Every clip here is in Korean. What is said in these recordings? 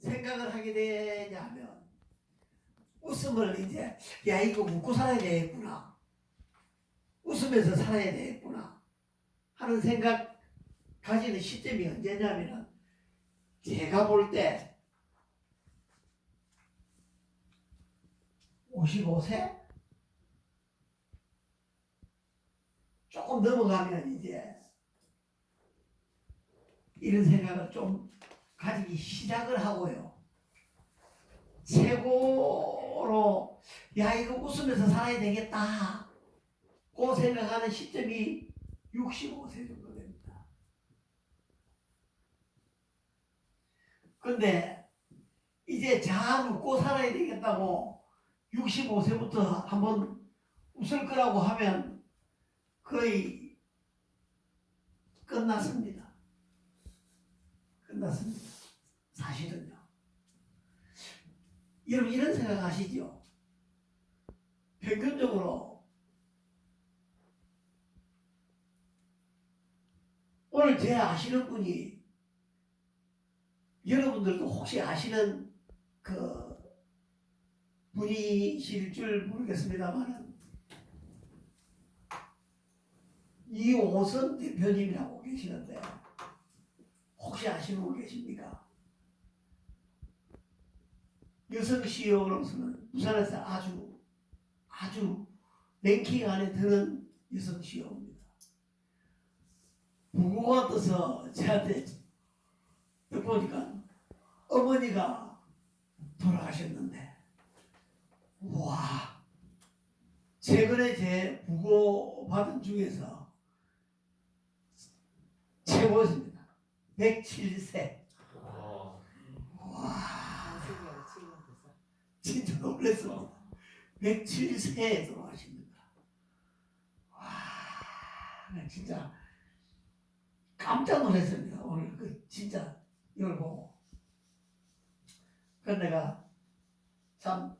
생각을 하게 되냐면 웃음을 이제 야 이거 웃고 살아야 되겠구나, 웃으면서 살아야 되겠구나 하는 생각 가지는 시점이 언제냐면은 제가 볼 때 55세? 조금 넘어가면 이제 이런 생각을 좀 가지기 시작을 하고요. 최고로 야 이거 웃으면서 살아야 되겠다 고 생각하는 시점이 65세 정도 됩니다. 근데 이제 잘 웃고 살아야 되겠다고 65세부터 한번 웃을 거라고 하면 거의 끝났습니다. 끝났습니다. 사실은요. 여러분 이런 생각 하시죠? 평균적으로 오늘 제 아시는 분이, 여러분들도 혹시 아시는 그 분이실 줄 모르겠습니다만 이호선 대표님이라고 계시는데 혹시 아시는 분 계십니까? 여성 CEO로서는 부산에서 아주 랭킹 안에 드는 여성 CEO입니다. 부고가 떠서 저한테 듣보니까 어머니가 돌아가셨는데, 와, 최근에 제 부고 받은 중에서 최고였습니다. 107세. 와, 진짜 놀랐습니다. 107세에 돌아가십니다. 와, 진짜 깜짝 놀랐습니다. 오늘 그 진짜 이걸 보고. 그래서 내가 참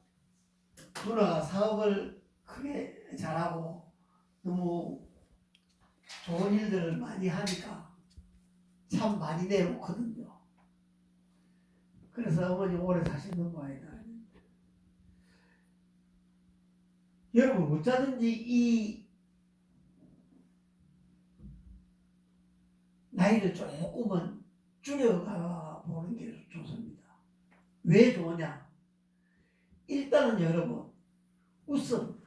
누나가 사업을 크게 잘하고 너무 좋은 일들을 많이 하니까 참 많이 내놓거든요. 그래서 어머니 오래 사시는 모양이다. 여러분 어쩌든지 이 나이를 조금은 줄여가 보는 게 좋습니다. 왜 좋으냐? 일단은 여러분 웃음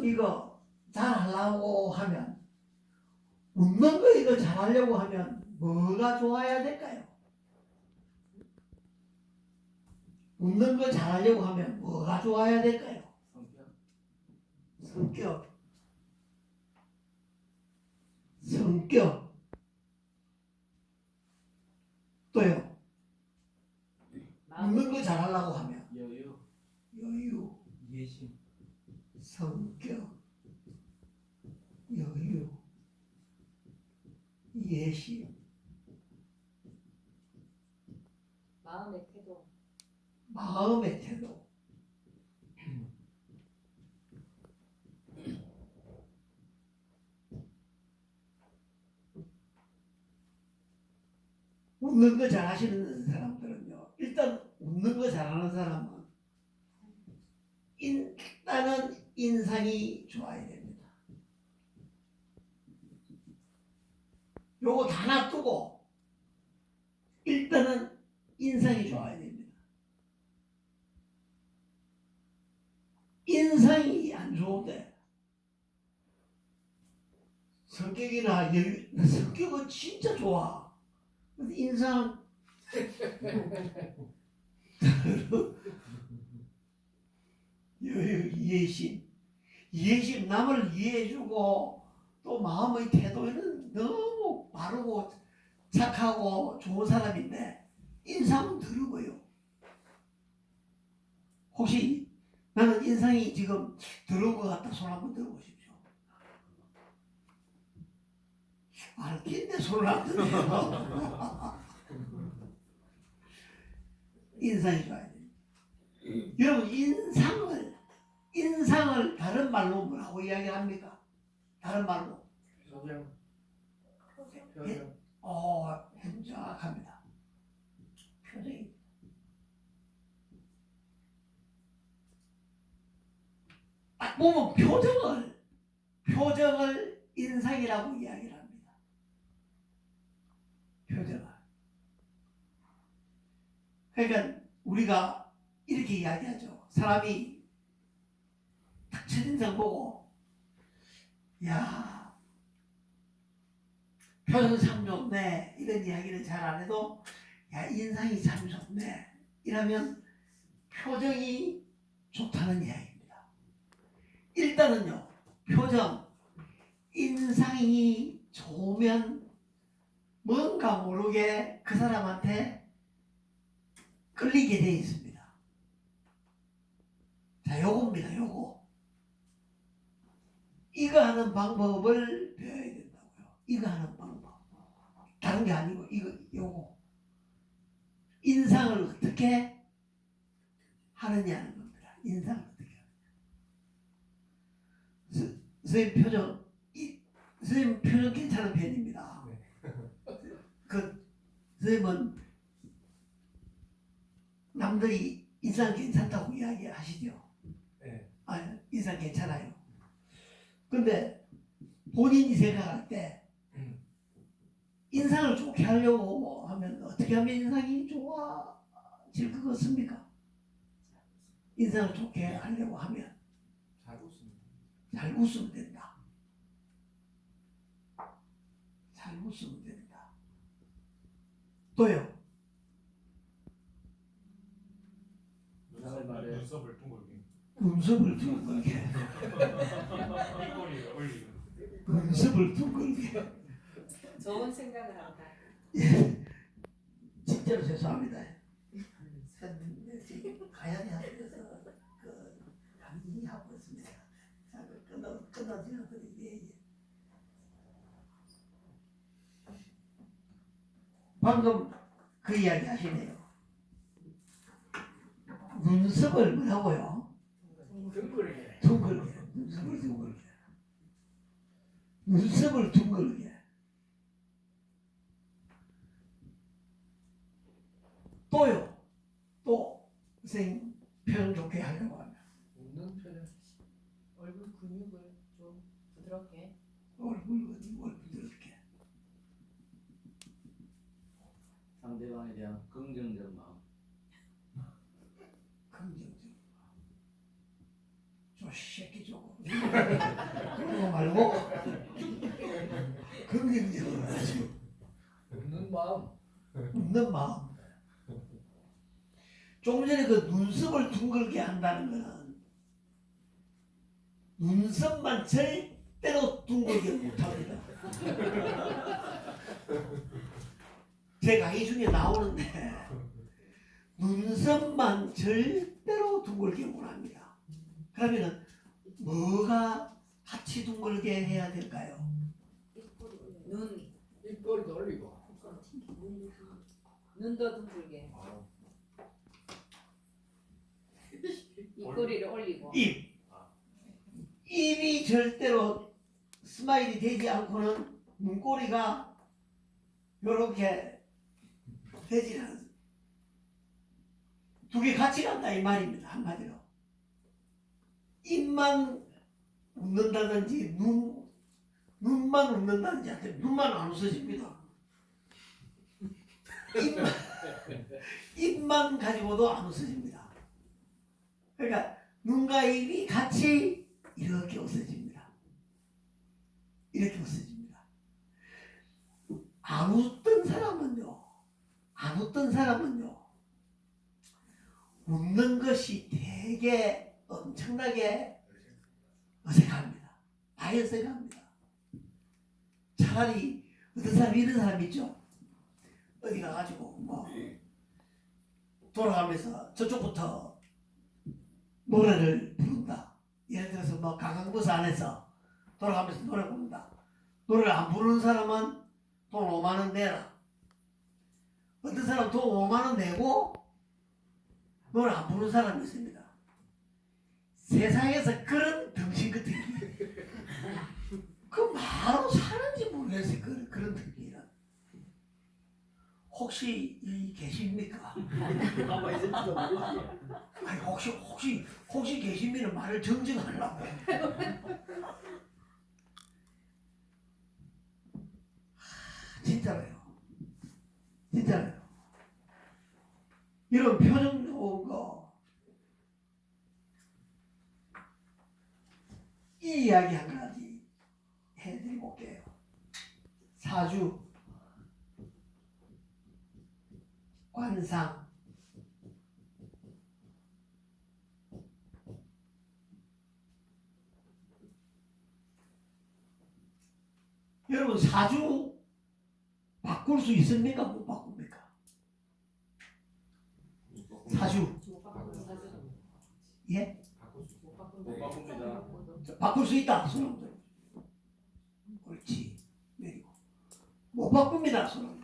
이거 잘하려고 하면, 웃는 거 이거 잘하려고 하면 뭐가 좋아야 될까요? 웃는 거 잘하려고 하면 뭐가 좋아야 될까요? 성격. 또요. 웃는 거 잘하려고 하면 여유, 예심, 성격, 여유, 예심, 마음의 태도. 마음의 태도. 웃는 거 잘하시는 사람들은요, 일단 웃는 거 잘하는 사람은 일단은 인상이 좋아야 됩니다. 요거 다 놔두고 일단은 인상이 좋아야 됩니다. 인상이 안 좋은데 성격이나 성격은 진짜 좋아. 근데 인상 여유, 이해심 남을 이해해주고 또 마음의 태도는 너무 바르고 착하고 좋은 사람인데 인상은 더러워요. 혹시 나는 인상이 지금 더러운 것 같다 손 한번 들어보십시오. 알겠네, 손을 안 드네요. 인상이 좋아야 돼요. 여러분 인상을 다른 말로 뭐라고 이야기합니까? 다른 말로 표정, 정확합니다. 표정입니다. 딱 보면 표정을 인상이라고 이야기를 합니다. 표정을. 그러니까 우리가 이렇게 이야기하죠. 사람이 딱 첫인상 보고 야 표정 참 좋네 이런 이야기를 잘 안 해도 야 인상이 참 좋네 이러면 표정이 좋다는 이야기입니다. 일단은요 표정 인상이 좋으면 뭔가 모르게 그 사람한테 끌리게 돼 있습니다. 자 요겁니다. 요거 이거 하는 방법을 배워야 된다고요. 이거 하는 방법 다른 게 아니고 이거 요거 인상을 어떻게 하느냐는 겁니다. 인상을 어떻게 하느냐. 선생님 표정 선생님 표정 괜찮은 편입니다. 그 선생님은 남들이 인상 괜찮다고 이야기하시죠? 네. 아, 인상 괜찮아요. 근데 본인이 생각할 때 인상을 좋게 하려고 하면 어떻게 하면 인상이 좋아질 것 같습니까? 인상을 좋게 하려고 하면 잘 웃습니다. 잘 웃으면 된다. 잘 웃으면 된다. 또요. 눈썹을 둥글게. 눈썹을 둥글게. 입꼬리를 올리고. 눈썹을 둥글게. 좋은 생각을 한다. 예. 진짜로 죄송합니다. 지금 가야리 학교에서 그 강의하고 있습니다. 자, 끝나지나 드리게. 방금 그 이야기 하시네요. 눈썹을 뭐라고요? 둥글게. 둥글게. 눈썹을 둥글게. 눈썹을 둥글게. 또요. 또 선생님 표현 좋게 하려고 하면 웃는 표정. 얼굴 근육을 좀 부드럽게. 얼굴 부드럽게. 상대방에 대한 긍정적 마음. 긍정적. 저 새끼 저거. 그런 거 말고 긍정적으로 아주 웃는 마음. 웃는 마음. 조금 전에 그 눈썹을 둥글게 한다는 거는 눈썹만 절대로 둥글게 못합니다. 제 강의 중에 나오는데 눈썹만 절대로 둥글게 못합니다. 그러면은 뭐가 같이 둥글게 해야 될까요? 눈, 입꼬리도 올리고. 눈도 둥글게. 입꼬리를 올리고. 입이 절대로 스마일이 되지 않고는 눈꼬리가 이렇게 되지 않습니다. 두 개 같이 간다 이 말입니다. 한마디로 입만 웃는다든지 눈만 웃는다든지 한테 눈만 안 웃어집니다. 입만 가지고도 안 웃어집니다. 그러니까 눈과 입이 같이 이렇게 웃어집니다. 이렇게 웃어집니다. 안 웃던 사람은요 웃는 것이 되게 엄청나게 어색합니다. 아예 어색합니다. 차라리 어떤 사람이 이런 사람 있죠. 어디 가가지고 뭐 돌아가면서 저쪽부터 노래를 부른다. 예를 들어서 뭐 강강버스 안에서 돌아가면서 노래 부른다. 노래를 안 부르는 사람은 돈 5만 원 내라. 어떤 사람 돈 5만 원 내고 노래 안 부르는 사람이 있습니다. 세상에서 그런 등신 같은 그 바로 사는지 모르겠어요. 그런 등신이란. 혹시 계십니까? 가만히 있을지도 모르지. 아니 혹시 계시면 말을 정정하려고. 진짜로요. 진짜로요. 이런 표정 좋은 거, 이 이야기 한 가지 해드리고 올게요. 사주, 관상, 여러분 사주 바꿀 수 있습니까? 못 바꿉니까? 사주. 못 바꾸는 예? 못 못 바꿉니다. 바꿀 수 있다. 손 들어. 옳지. 내리고. 못 바꿉니다. 손.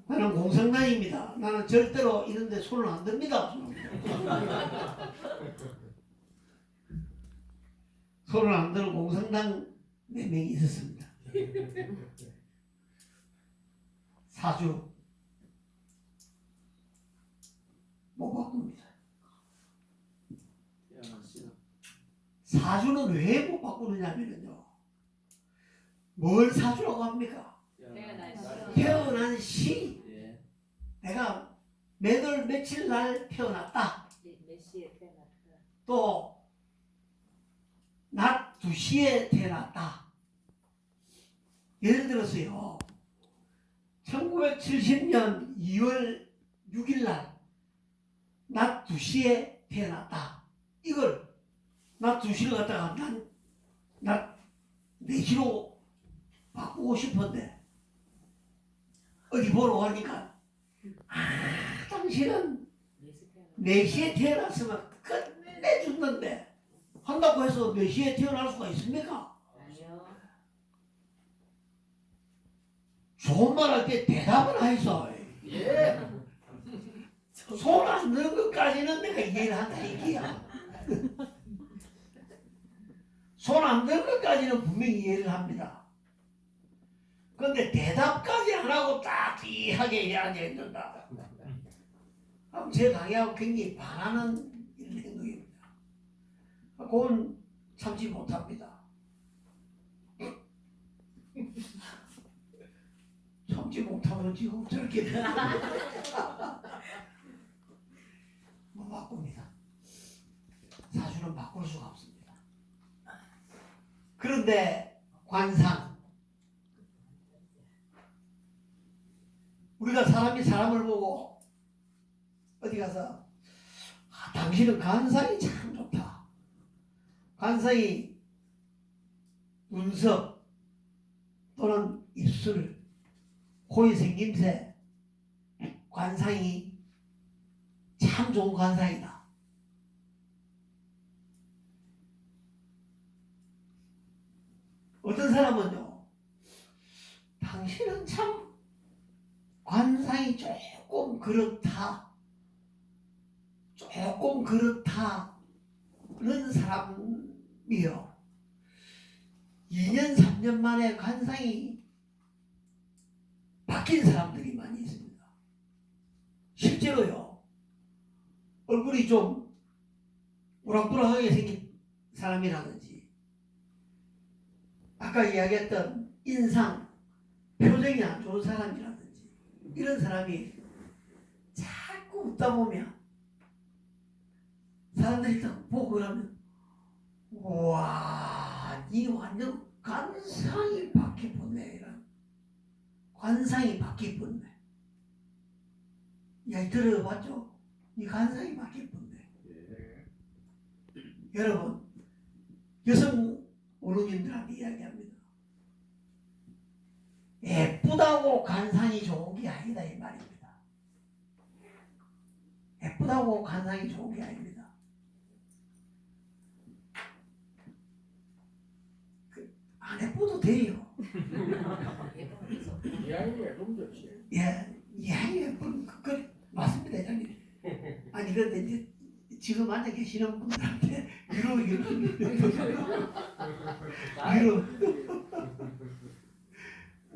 나는 공상당입니다. 나는 절대로 이런데 손을 안 듭니다. 손을 안 드는 공상당 4명이 있었습니다. 사주 못 바꿉니다. 태어난 씨는 사주는 왜 못 바꾸느냐면요. 뭘 사주라고 합니까? 태어난 시. 예. 내가 몇 월 며칠 날 태어났다. 몇 시에 태어났다. 또 낮 2시에 태어났다. 예를 들어서요. 1970년 2월 6일 날 낮 2시에 태어났다. 이걸 낮 2시를 갖다가 낮 4시로 바꾸고 싶은데 어디 보러 가니까 당신은 4시에 태어났으면 끝내줬는데 한다고 해서 4시에 태어날 수가 있습니까? 아니요. 좋은 말 할 때 대답을 하이소. 예. 손 안 넣는 것까지는 내가 이해를 한다 이게야. 손 안 넣는 것까지는 분명히 이해를 합니다. 그런데 대답까지 안 하고 딱 띠하게 앉아있는다. 그럼 제 강의하고 굉장히 반하는 이런 행동입니다. 그건 참지 못합니다. 참지 못하면 지금 저렇게 못 바꿉니다. 사주는 바꿀 수가 없습니다. 그런데 관상, 우리가 사람이 사람을 보고 어디 가서 당신은 관상이 참 좋다. 관상이 눈썹 또는 입술, 코의 생김새, 관상이 참 좋은 관상이다. 어떤 사람은요, 당신은 참 관상이 조금 그렇다. 조금 그렇다는 사람이요. 2년, 3년 만에 관상이 바뀐 사람들이 많이 있습니다. 실제로요. 얼굴이 좀 우락부락하게 생긴 사람이라든지 아까 이야기했던 인상, 표정이 안 좋은 사람이라든지 이런 사람이 자꾸 웃다 보면 사람들이 딱 보고 그러면 우와 니 완전 관상이 바뀌었네 이런 관상이 바뀌었네. 야 들어봤죠? 이 관상이 바뀌었네. 예. 여러분 여성 어른님들한테 이야기합니다. 예쁘다고 관상이 좋은 게 아니다 이 말입니다. 예쁘다고 관상이 좋은 게 아닙니다. 안 예뻐도 돼요. 이왕이 예쁘면 좋지. 예, 이왕이 예쁜 그 맞습니다, 장님. 아니 그런데 이제 지금 앉아 계시는 분들한테 위로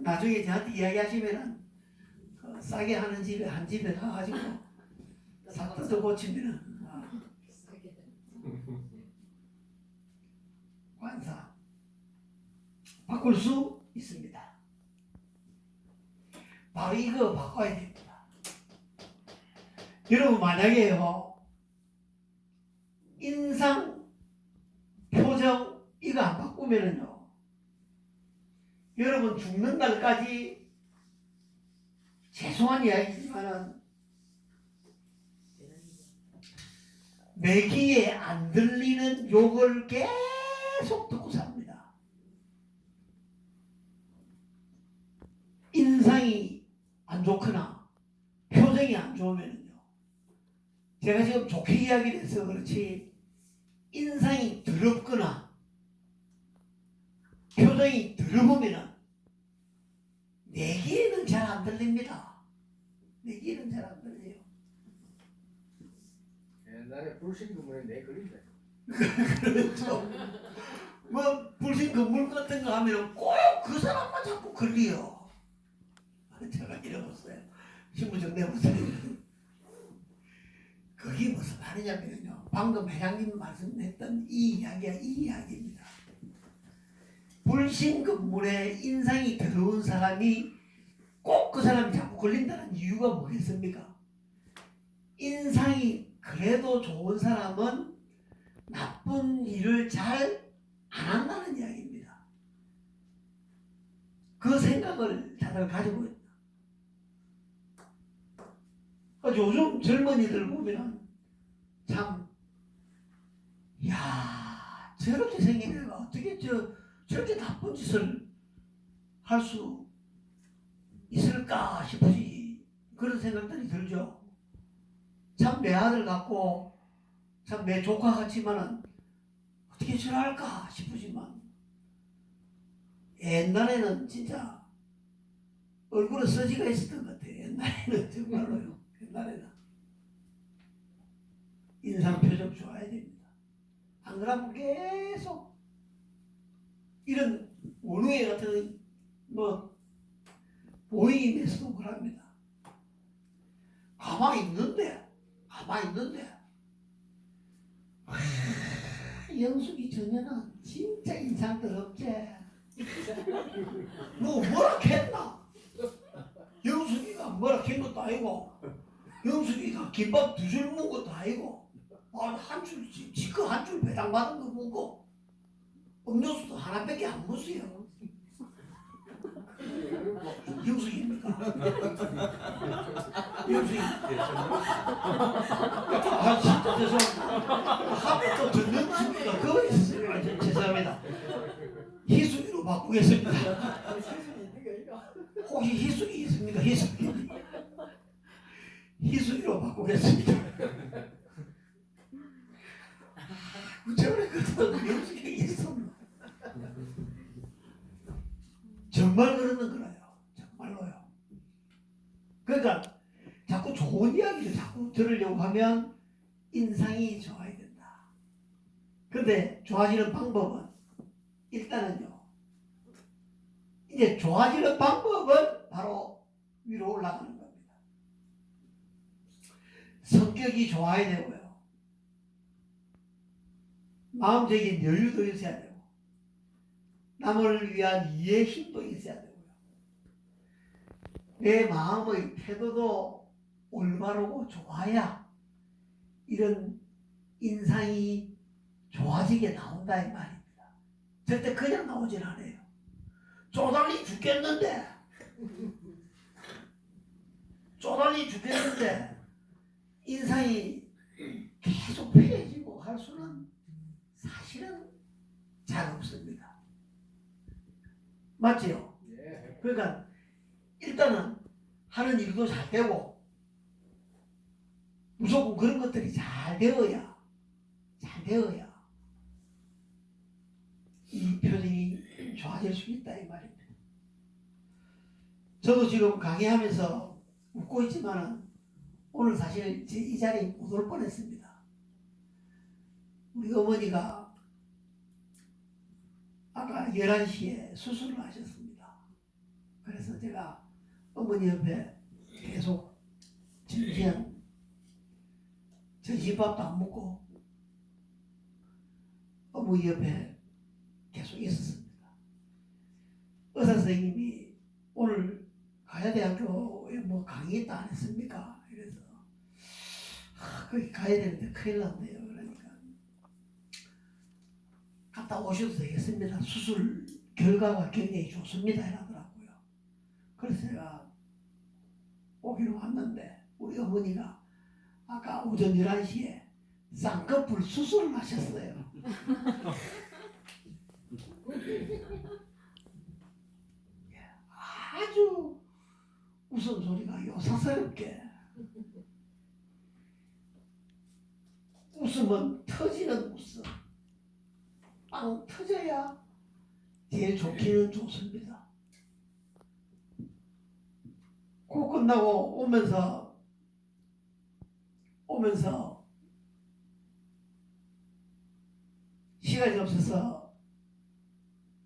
나중에 저한테 이야기하시면은 싸게 하는 집에 한 집에 가가지고 싹 뜯어 고치면은 관사 바꿀 수 있습니다. 바로 이거 바꿔야 됩니다. 여러분 만약에요 인상 표정 이거 안 바꾸면은요 여러분 죽는 날까지 죄송한 이야기지만은 내 귀에 안 들리는 욕을 계속 듣고 삽니다. 인상이 안 좋거나 표정이 안 좋으면요 제가 지금 좋게 이야기를 해서 그렇지 인상이 더럽거나 표정이 더러우면은 내 귀에는 잘 안 들립니다. 내 귀에는 잘 안 들려요. 옛날에 불신금문에 내 그린다. 그렇죠. 뭐 불신 건물 같은 거 하면 꼭 그 사람만 자꾸 걸려요. 제가 이래봤어요. 신분증 내봤어요. 그게 무슨 말이냐면요. 방금 회장님 말씀했던 이 이야기가 이 이야기입니다. 불신 건물에 인상이 더러운 사람이 꼭 그 사람이 자꾸 걸린다는 이유가 뭐겠습니까? 인상이 그래도 좋은 사람은 나쁜 일을 잘 안 한다는 이야기입니다. 그 생각을 다들 가지고 있다. 요즘 젊은이들 보면 참, 야 저렇게 생긴 애가 어떻게 저렇게 나쁜 짓을 할 수 있을까 싶으시 그런 생각들이 들죠. 참 내 아들 같고 참 내 조카 같지만은 어떻게 저럴까 싶으지만 옛날에는 진짜 얼굴에 서지가 있었던 것 같아요. 옛날에는 정말로요. 옛날에는 인상 표정 좋아야 됩니다. 안 그러면 계속 이런 원우회 같은 뭐 모임에서도 그럽니다. 가만히 있는데 영숙이 전에는 진짜 인상 더럽지. 뭐 뭐라 했나? 영숙이가 뭐라 한 것도 아니고 영숙이가 김밥 2줄 먹은 것도 아니고 한줄 지금 한 줄 배당받은 거 먹고 음료수도 하나밖에 안 먹었어요. 영숙입니까? 영숙이. 진짜 죄송합니다. 하면 또 전영숙이가 그거 있습니다. 죄송합니다. 희숙이로 바꾸겠습니다. 혹시 희숙이 있습니까? 희숙이로 바꾸겠습니다. 저번에 그랬던 영숙이가 있었나? 정말 그러는 거라요. 정말로요. 그러니까 자꾸 좋은 이야기를 자꾸 들으려고 하면 인상이 좋아야 된다. 근데 좋아지는 방법은 일단은요. 이제 좋아지는 방법은 바로 위로 올라가는 겁니다. 성격이 좋아야 되고요. 마음적인 여유도 있어야 되고 남을 위한 이해의 힘도 있어야 되고요. 내 마음의 태도도 올바르고 좋아야 이런 인상이 좋아지게 나온다 이 말입니다. 절대 그냥 나오진 않아요. 쪼달리 죽겠는데 인상이 계속 폐해지고 할 수는 사실은 잘 없습니다. 맞지요? 예. 그러니까 일단은 하는 일도 잘 되고 무조건 그런 것들이 잘 되어야 이 표정이 좋아질 수 있다 이 말입니다. 저도 지금 강의하면서 웃고 있지만은 오늘 사실 이 자리에 못 올 뻔했습니다. 우리 어머니가 아까 11시에 수술을 하셨습니다. 그래서 제가 어머니 옆에 계속 진지한 전신밥도 안 먹고 어머니 옆에 계속 있었습니다. 의사 선생님이 오늘 가야대학교에 뭐 강의 있다 안 했습니까? 이래서 거기 가야 되는데 큰일 났네요. 그러니까 갔다 오셔도 되겠습니다. 수술 결과가 굉장히 좋습니다. 이러더라고요. 그래서 제가 오기로 왔는데 우리 어머니가 아까 오전 11시에 쌍꺼풀 수술을 하셨어요. 아주 웃음소리가 요사스럽게 웃음은 터지는 웃음. 빵 터져야 제일 좋기는 좋습니다. 그 끝나고 오면서 시간이 없어서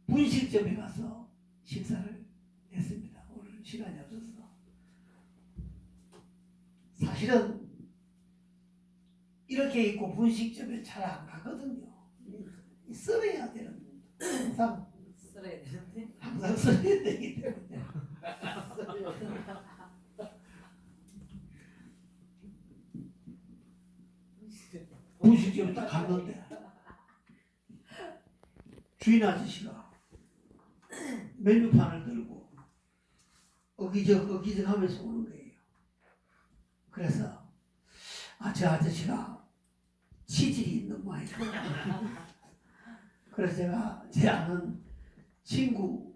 분식점에 가서 식사를 했습니다. 오늘 시간이 없어서. 사실은 이렇게 입고 분식점에 잘 안 가거든요. 썰어야 되는 쓰러야 되는데. 항상 썰어야 되기 때문에. 분식점에 딱 갔는데 주인 아저씨가 메뉴판을 들고 어기적 하면서 오는 거예요. 그래서 저 아저씨가 치질이 있는 모양이고 그래서 제가 제 아는 친구한테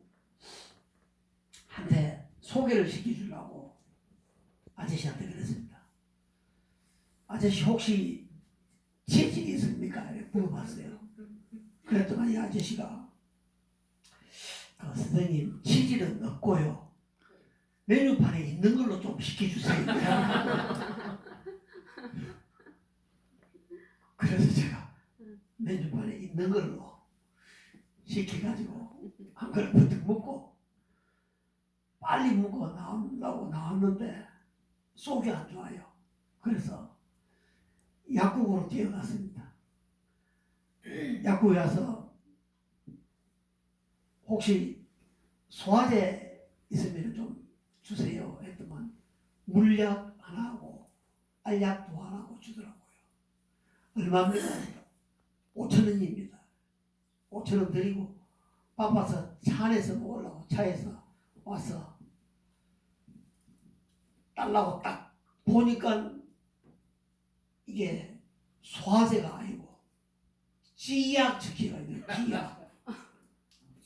소개를 시켜주려고 아저씨한테 그랬습니다. 아저씨 혹시 치질이 있습니까? 이렇게 물어봤어요. 그랬더니 이 아저씨가 선생님 치질은 없고요. 메뉴판에 있는 걸로 좀 시켜주세요. 그래서 제가 메뉴판에 있는 걸로 시켜가지고 한 그릇부터 먹고 빨리 먹고 나온다고 나왔는데 속이 안 좋아요. 그래서 약국으로 뛰어갔습니다. 약국에 와서 혹시 소화제 있으면 좀 주세요 했더만 물약 하나하고 알약도 하나하고 주더라고요. 얼마입니까? 5,000원입니다. 5,000원 드리고 바빠서 차 안에서 먹으려고 차에서 와서 달라고 딱 보니까 이게 소화제가 아니고 쥐약 적혀가 있는 쥐약.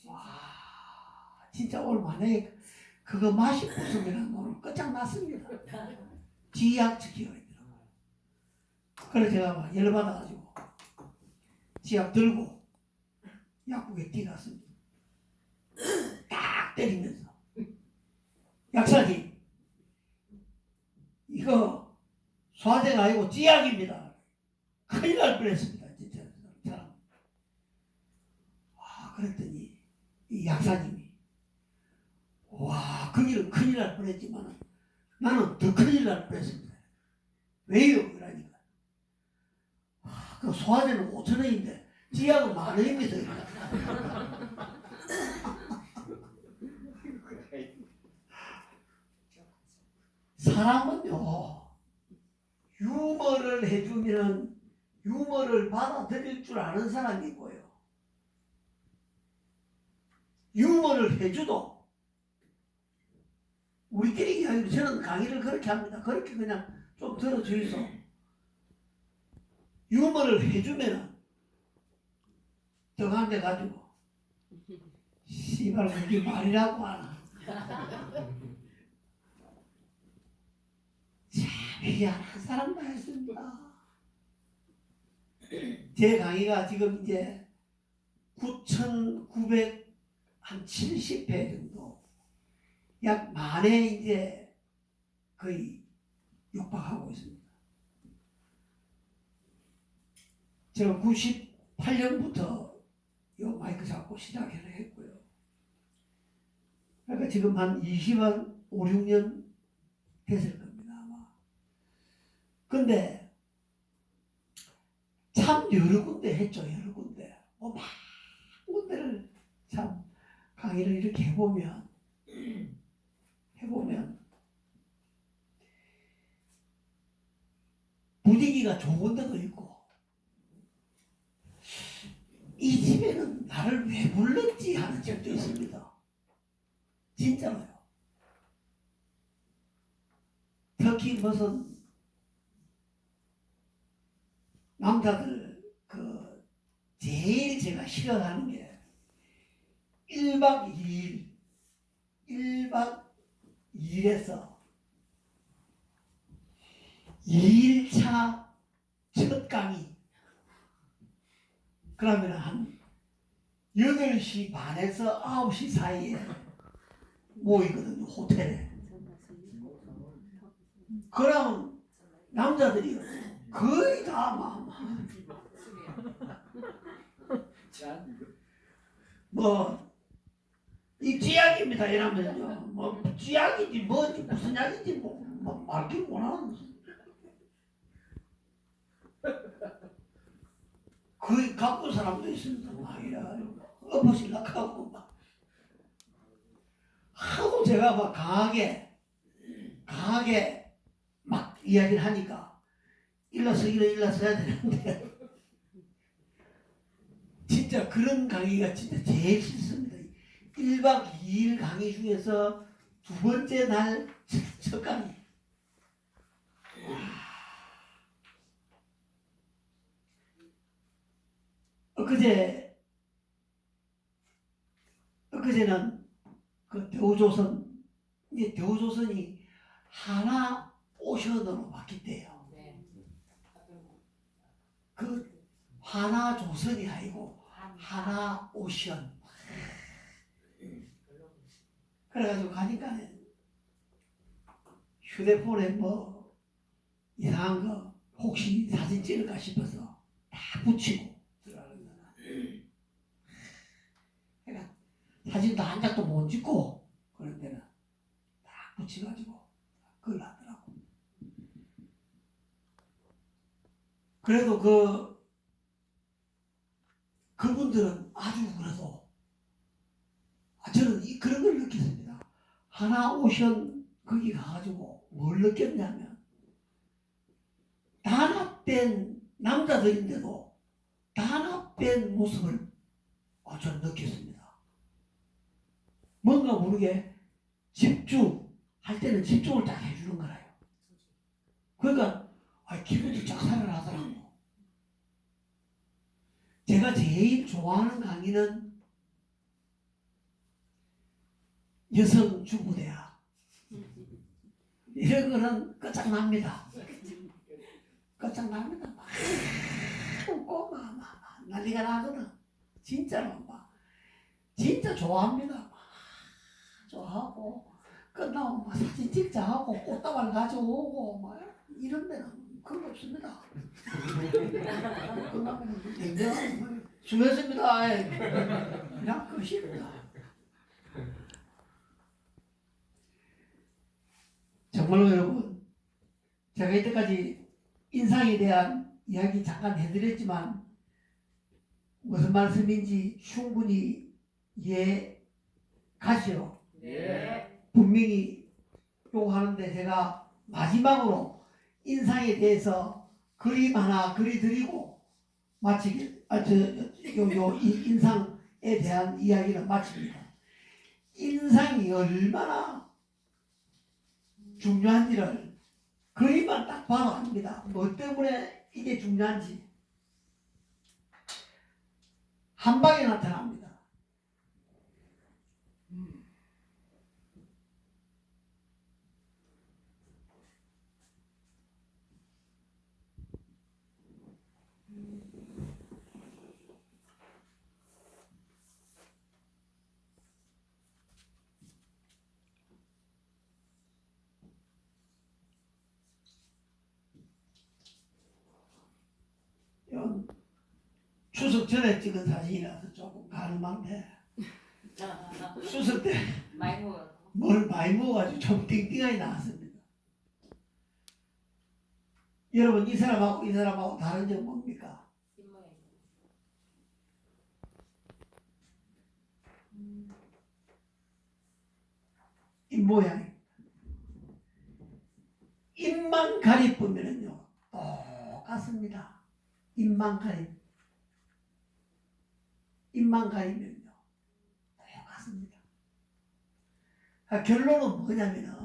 와 진짜 오늘 만약에 그거 마시고 있으면 오늘 끝장났습니다. 쥐약 적혀가 있더라고요. 그래서 제가 막 열받아가지고 쥐약 들고 약국에 뛰어갔습니다. 딱 때리면서 약사님 이거 소화제가 아니고 쥐약입니다. 큰일 날 뻔했습니다. 진짜 사람. 그랬더니 이 약사님이 거기는 큰일 날 뻔했지만 나는 더 큰일 날 뻔했습니다. 왜요? 그러니까 그 소화제는 5,000원인데 쥐약은 10,000원입니다. 사람은요 유머를 해주면 유머를 받아들일 줄 아는 사람이 있고요. 유머를 해줘도 우리끼리 이야기로 저는 강의를 그렇게 합니다. 그렇게 그냥 좀 들어주이소. 유머를 해주면은 저한테 가지고 씨발 그게 말이라고 하나. 참 희한한 사람 다 했습니다. 제 강의가 지금 이제 9,970회 정도 약 10,000회 이제 거의 육박하고 있습니다. 제가 98년부터 요 마이크 잡고 시작을 했고요. 그러니까 지금 한 20한 5, 6년 됐을 겁니다 아마. 근데 참 여러 군데 했죠. 여러 군데 많은 군데를 참 강의를 이렇게 해보면 분위기가 좋은 데도 있고 이 집에는 나를 왜 불렀지 하는 집도 있습니다. 진짜로요. 특히 무슨 남자들 제일 제가 싫어하는 게 1박 2일에서 2일차 첫 강의 그러면 한 8시 반에서 9시 사이에 모이거든요 호텔에. 그럼 남자들이 거의 다 이 쥐약입니다 이러면요 뭐 쥐약인지 뭐지 무슨 약인지 뭐 말귀 못하는 거의 갖고 사람도 있습니다. 막 이래가지고 엎어질락하고 막 하도 제가 막 강하게 막 이야기를 하니까 일러서 해야 되는데 진짜 그런 강의가 진짜 제일 싫습니다. 1박 2일 강의 중에서 두 번째 날 첫 강의. 엊그제는 그 대우조선이 하나 오션으로 바뀌대요. 그 하나 조선이 아니고 하나 오션. 그래가지고 가니까 휴대폰에 뭐 이상한 거 혹시 사진 찍을까 싶어서 다 붙이고 들어가는 거나. 그러니까 사진도 한 장도 못 찍고 그런 데는 다 붙여가지고 그걸 하더라고. 그래도 그분들은 아주 그래도 저는 그런 걸 느꼈습니다. 하나 오션 거기 가가지고 뭘 느꼈냐면 단합된 남자들인데도 단합된 모습을 저는 느꼈습니다. 뭔가 모르게 집중할 때는 집중을 딱 해주는 거라요. 그러니까 기분이 쫙 살아나더라고. 제가 제일 좋아하는 강의는 여성주부대학 이런 거는 끝장납니다. 끝장납니다. 막 웃고 막 난리가 나거든. 진짜로 막 진짜 좋아합니다. 막 좋아하고 끝나고 막 사진 찍자 하고 꽃다발 가져오고 막 이런 데는 그런 거 없습니다. 끝나면 냉정하게 수고했습니다. 그냥 끝입니다. 정말로 여러분, 제가 이때까지 인상에 대한 이야기 잠깐 해드렸지만 무슨 말씀인지 충분히 이해가시죠? 네. 분명히 요구하는데 제가 마지막으로 인상에 대해서 그림 하나 그려드리고 마치기 이 인상에 대한 이야기를 마칩니다. 인상이 얼마나 중요한지를 그림만 딱 봐도 압니다. 뭐 때문에 이게 중요한지 한 방에 나타납니다. 이건 추석 전에 찍은 사진이라서 조금 가늠한데 추석 때 많이 먹어요. 뭘 많이 먹어가지고 좀 띵띵하게 나왔습니다. 여러분 이 사람하고 이 사람하고 다른 점 뭡니까? 입모양. 입모양입니다. 입만 가리쁘면은요 똑같습니다. 입만 가리면요 똑같습니다. 결론은 뭐냐면은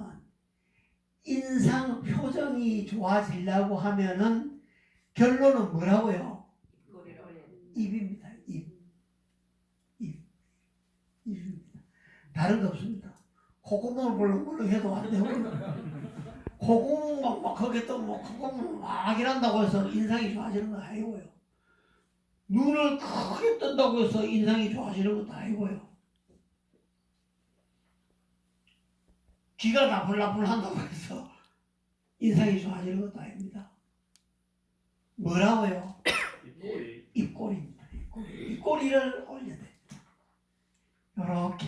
인상 표정이 좋아지려고 하면은 결론은 뭐라고요? 입꼬리를 올려야 돼. 입입니다. 입입니다. 다른 거 없습니다. 콧구멍을 벌렁벌렁 해도 안 되고 콧구멍 막 거기 또뭐 콧구멍 막 이란다고 해서 인상이 좋아지는 건 아니고요. 눈을 크게 뜬다고 해서 인상이 좋아지는 것도 아니고요. 귀가 나불나불 한다고 해서 인상이 좋아지는 것도 아닙니다. 뭐라고요? 입꼬리. 입꼬리입니다. 입꼬리를 올려야 돼. 요렇게.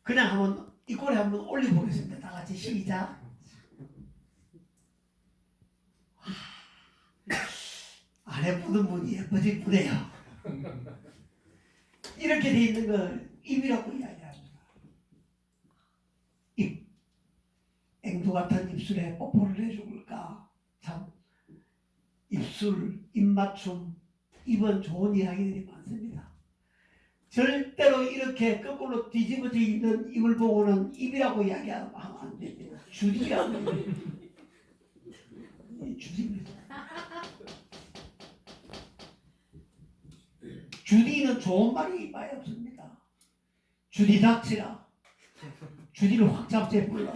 그냥 한번 입꼬리 한번 올려보겠습니다. 다 같이 시작. 안에 묻은 분이 예뻐질 뿐이에요. 이렇게 돼 있는 걸 입이라고 이야기합니다. 입. 앵두 같은 입술에 뽀뽀를 해줄까? 참 입술, 입맞춤, 입은 좋은 이야기들이 많습니다. 절대로 이렇게 거꾸로 뒤집어져 있는 입을 보고는 입이라고 이야기하면 안 됩니다. 주디라고 주디입니다. 주디는 좋은 말이 많이 없습니다. 주디 닥치라. 주디를 확 잡지 불러.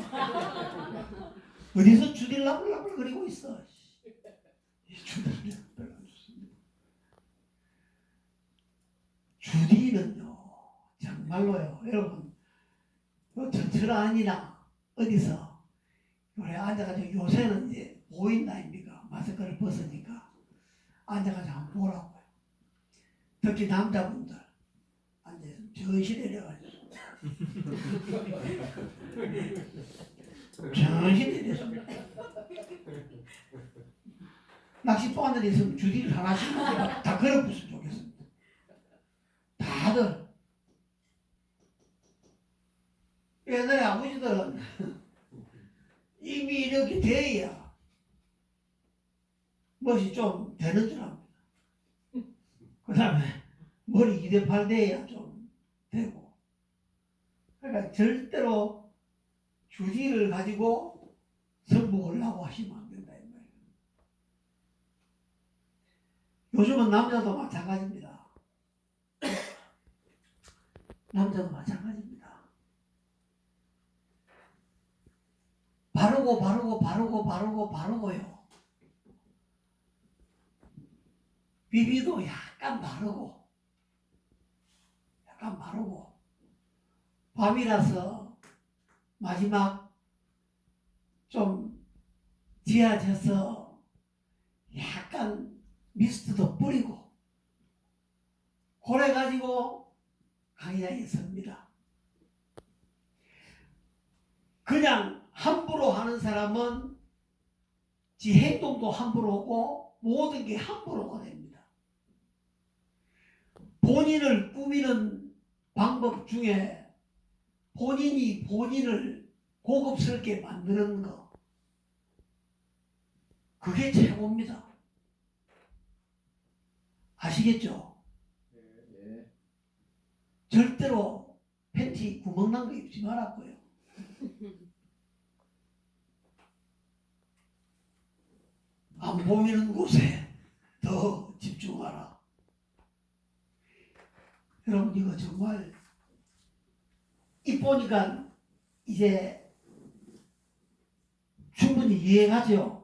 어디서 주디를 나불나불 그리고 있어. 주디는 별로 안 좋습니다. 주디는요 정말로요 여러분 전철안이나 어디서 요래 앉아가지고 요새는 이제 보인다 아닙니까? 마스크를 벗으니까 앉아가지고 한번 보라고요. 특히 남자분들 앉아서 정신이 내려가지고 정신이 내려서 낚시터 앉아 있으면 주디를 하나씩 다 걸어붙으면 좋겠습니다. 다들 옛날에 아버지들은 입이 이렇게 돼야 멋이 좀 되는 줄 압니다. 그 다음에 머리 2대8 돼야 좀 되고. 그러니까 절대로 주디를 가지고 성공하려고 하시면 안 된다. 이 말이에요. 요즘은 남자도 마찬가지입니다. 남자도 마찬가지입니다. 바르고요. 비비도 약간 바르고 밤이라서 마지막 좀 지하져서 약간 미스트도 뿌리고 그래 가지고 강의장에 섭니다. 그냥 함부로 하는 사람은 지 행동도 함부로고 모든 게 함부로가 됩니다. 본인을 꾸미는 방법 중에 본인이 본인을 고급스럽게 만드는 거 그게 최고입니다. 아시겠죠? 네. 절대로 팬티 구멍 난 거 입지 말았고요. 안 보이는 곳에 더 집중하라. 여러분 이거 정말 이 보니까 이제 충분히 이해가죠?